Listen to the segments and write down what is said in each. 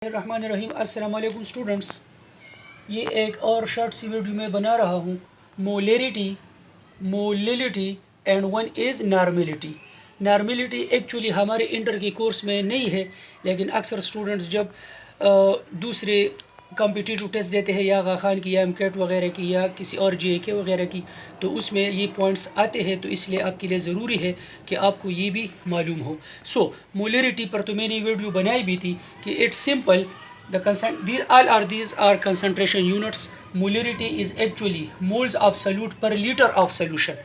रहीम अस्सलाम वालेकुम स्टूडेंट्स। ये एक और शॉर्ट सी वीडियो में बना रहा हूँ। Molarity, molality and one is normality. Normality actually हमारे इंटर के कोर्स में नहीं है, लेकिन अक्सर स्टूडेंट्स जब दूसरे कॉम्पिटिटिव टेस्ट देते हैं या आगा खान की या एमकेट वगैरह की या किसी और जेके वगैरह की, तो उसमें ये पॉइंट्स आते हैं। तो इसलिए आपके लिए ज़रूरी है कि आपको ये भी मालूम हो। मोलरिटी पर तो मैंने वीडियो बनाई भी थी कि it's simple, these are concentration units. Molarity is actually moles of solute per liter of solution,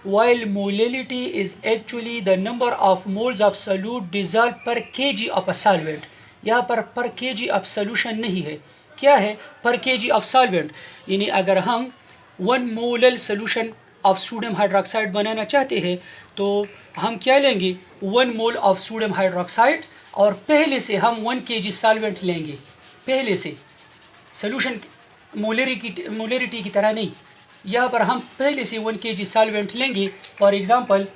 while molality is actually the number of moles of solute dissolved per kg of a solvent. यहाँ पर kg of solution नहीं है, क्या है per kg of solvent। यानी अगर हम 1 molal solution of sodium hydroxide बनाना चाहते हैं तो हम क्या लेंगे, 1 मोल ऑफ सोडियम हाइड्रोक्साइड, और पहले से हम 1 kg सॉल्वेंट लेंगे। पहले से सोल्यूशन मोलरिटी की तरह नहीं, यहाँ पर हम पहले से 1 kg सॉल्वेंट लेंगे। फॉर एग्जांपल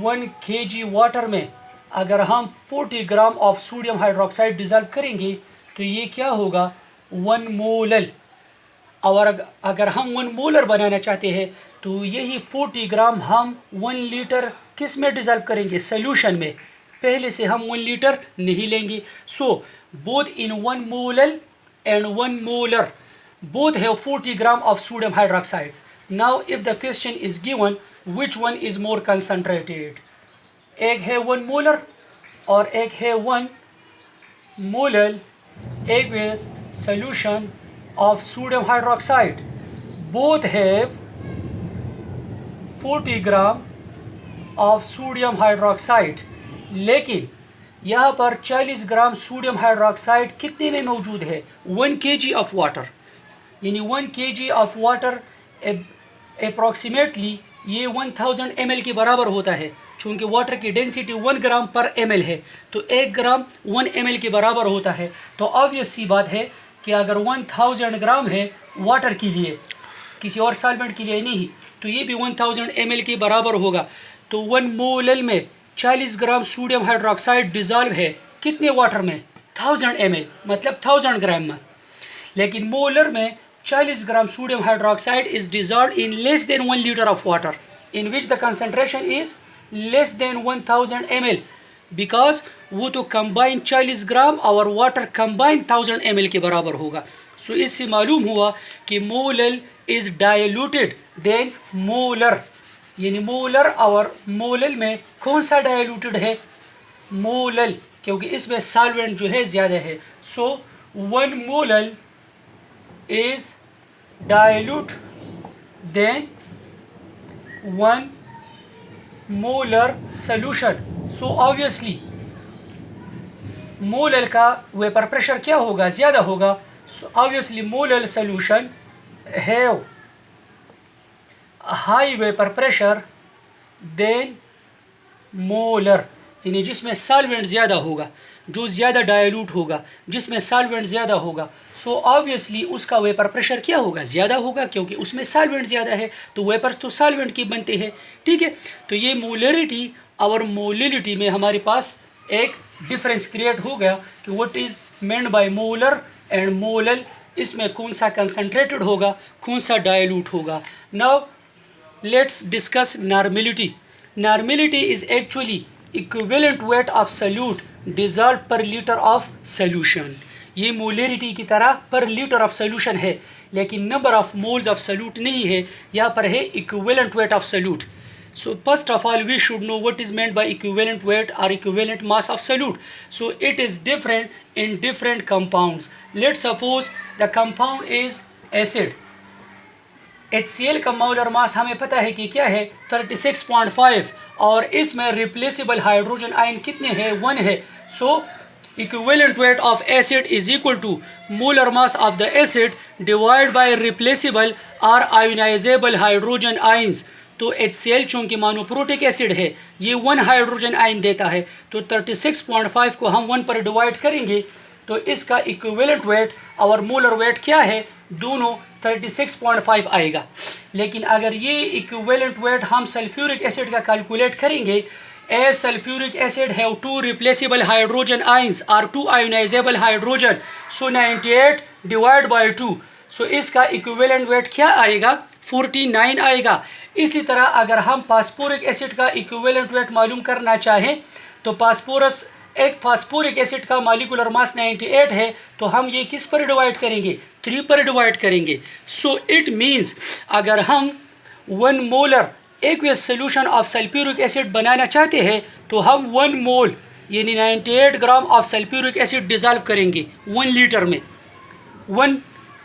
1 kg वाटर में अगर हम 40 gram of sodium hydroxide dissolve करेंगे तो ये क्या होगा, 1 मोलल। और अगर हम 1 मोलर बनाना चाहते हैं तो यही 40 ग्राम हम 1 लीटर किस में डिज़ोल्व करेंगे, सोल्यूशन में। पहले से हम 1 लीटर नहीं लेंगे। So both in 1 molal and 1 molar both have 40 gram of sodium hydroxide. Now if the question is given which one is more concentrated, एक है 1 molar और एक है 1 molar aqueous solution of sodium hydroxide. Both have 40 gram of sodium hydroxide, लेकिन यहाँ पर 40 gram sodium hydroxide कितने में मौजूद है, 1 kg ऑफ वाटर। यानी 1 kg ऑफ वाटर अप्रॉक्सीमेटली ये 1000 ml के बराबर होता है। चूँकि वाटर की डेंसिटी 1 ग्राम पर ml है तो 1 ग्राम 1 ml के बराबर होता है। तो ऑब्वियस सी बात है कि अगर 1000 ग्राम है वाटर के लिए, किसी और सॉल्वेंट के लिए नहीं, तो ये भी 1000 ml के बराबर होगा। तो 1 मोलल में 40 ग्राम सोडियम हाइड्रोक्साइड डिज़ोल्व है कितने वाटर में, 1000 ml, मतलब 1000 ग्राम में। लेकिन मोलर में 40 gram sodium hydroxide is dissolved in less than 1 litre of water in which the concentration is less than 1000 ml, because वो तो कंबाइन 40 ग्राम और वाटर कंबाइन 1000 ml के बराबर होगा। सो इससे मालूम हुआ कि molal is diluted than molar. यानी मोलर और मोलल में कौन सा डायलूटेड है, मोलल, क्योंकि इसमें सॉल्वेंट जो है ज़्यादा है। So 1 molal is dilute than 1 molar solution. So obviously molal का वेपर प्रेशर क्या होगा, ज़्यादा होगा। So obviously molal solution have high vapor pressure than molar, यानी जिसमें सॉल्वेंट ज़्यादा होगा, जो ज़्यादा डायलूट होगा, जिसमें सॉल्वेंट ज़्यादा होगा। सो ऑब्वियसली उसका वेपर प्रेशर क्या होगा, ज़्यादा होगा, क्योंकि उसमें सॉल्वेंट ज़्यादा है। तो वेपर्स तो सॉल्वेंट की बनते हैं, ठीक है। तो ये मोलरिटी और मोलिलिटी में हमारे पास एक डिफरेंस क्रिएट हो गया कि what is meant by molar and molal, इसमें कौन सा कंसनट्रेटेड होगा, कौन सा डायलूट होगा। Now let's discuss normality. Normality is actually equivalent weight of solute dissolve पर लीटर ऑफ सोल्यूशन। ये मोलरिटी की तरह पर लीटर ऑफ सोल्यूशन है, लेकिन number of moles of solute नहीं है, यहाँ पर है equivalent weight of solute. So first of all we should know what is meant by equivalent weight or equivalent mass of solute. So it is different in different compounds. Let's suppose the compound is acid. HCl का molar mass हमें पता है कि क्या है, 36.5, और इसमें replaceable hydrogen ion कितने हैं, 1 है। सो equivalent weight of acid is equal to molar mass of the acid divided by replaceable or ionizable hydrogen ions. तो HCl चूँकि मोनोप्रोटिक एसिड है, ये 1 हाइड्रोजन आयन देता है, तो 36.5 को हम 1 पर डिवाइड करेंगे तो इसका इक्विवेलेंट वेट और मोलर वेट क्या है, दोनों 36.5 आएगा। लेकिन अगर ये इक्विवेलेंट वेट हम सल्फ्यूरिक एसिड का कैलकुलेट करेंगे as sulfuric acid have 2 replaceable hydrogen ions or 2 ionizable hydrogen, so 98 divided by 2, so इसका इक्विवेलेंट वेट क्या आएगा 49 आएगा। इसी तरह अगर हम फास्फोरिक एसिड का इक्विवेलेंट वेट मालूम करना चाहें तो एक फास्फोरिक एसिड का मॉलिक्यूलर मास 98 है, तो हम ये किस पर डिवाइड करेंगे 3 पर डिवाइड करेंगे। सो इट मीन्स अगर हम 1 molar aqueous solution of sulphuric acid बनाना चाहते हैं तो हम 1 मोल यानी 98 gram of sulphuric acid dissolve करेंगे 1 लीटर में। 1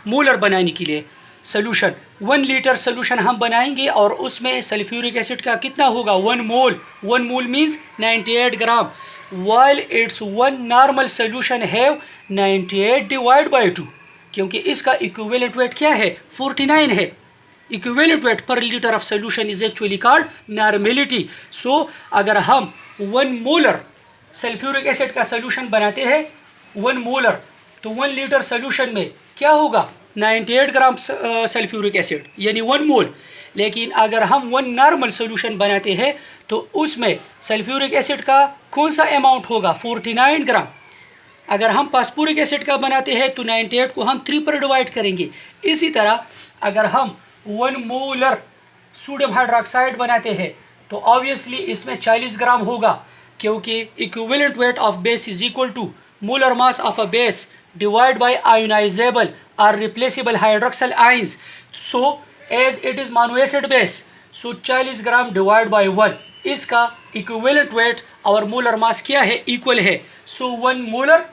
मोलर बनाने के लिए सोल्यूशन 1 लीटर सोल्यूशन हम बनाएंगे और उसमें सल्फ्यूरिक एसिड का कितना होगा 1 mole. 1 mole means 98 gram, while its 1 normal solution have 98 divide by 2, क्योंकि इसका इक्विवेलेंट वेट क्या है 49 है। Equivalent weight per litre of solution is actually called normality. So अगर हम 1 मोलर सल्फ्यूरिक एसिड का सोल्यूशन बनाते हैं 1 मोलर, तो 1 लीटर सोल्यूशन में क्या होगा 98 ग्राम सल्फ्यूरिक एसिड यानी 1 मोल। लेकिन अगर हम 1 नॉर्मल सोल्यूशन बनाते हैं तो उसमें सल्फ्यूरिक एसिड का कौन सा अमाउंट होगा 49 ग्राम। अगर हम फास्फोरिक एसिड का बनाते हैं तो 98 को हम 3 पर डिवाइड करेंगे। इसी तरह अगर हम 1 मोलर सोडियम हाइड्रोक्साइड बनाते हैं तो ऑब्वियसली इसमें 40 ग्राम होगा, क्योंकि equivalent weight of base is equal to molar mass of a base divide by ionisable और replaceable hydroxyl ions. So as it is mono acid base, so 40 gram divide by 1, इसका equivalent weight और molar mass क्या है equal है। So 1 molar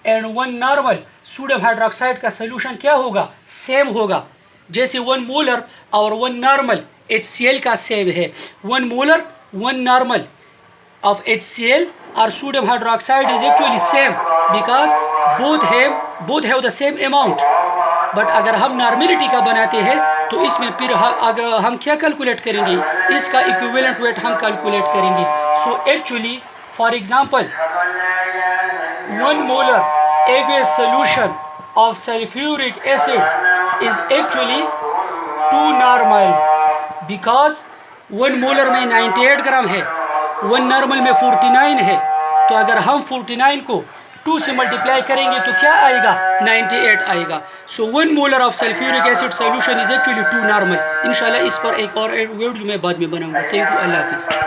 and 1 normal sodium hydroxide का solution क्या होगा same होगा, जैसे 1 मोलर और 1 नॉर्मल HCl का सेम है। 1 molar 1 normal of HCl or sodium hydroxide is actually same because both have the same amount। But अगर हम नॉर्मेलिटी का बनाते हैं तो इसमें फिर अगर हम क्या कैलकुलेट करेंगे इसका इक्विवेलेंट वेट हम कैलकुलेट करेंगे। So actually for example 1 molar aqueous solution of sulfuric acid is actually 2 normal because 1 molar में 98 ग्राम है, 1 नॉर्मल में 49 है, तो अगर हम 49 को 2 से मल्टीप्लाई करेंगे तो क्या आएगा 98 आएगा। सो 1 molar of sulphuric acid solution is actually 2 normal. इंशाल्लाह इस पर एक और वीडियो मैं बाद में बनाऊंगा। थैंक यू, अल्लाह हाफिज़।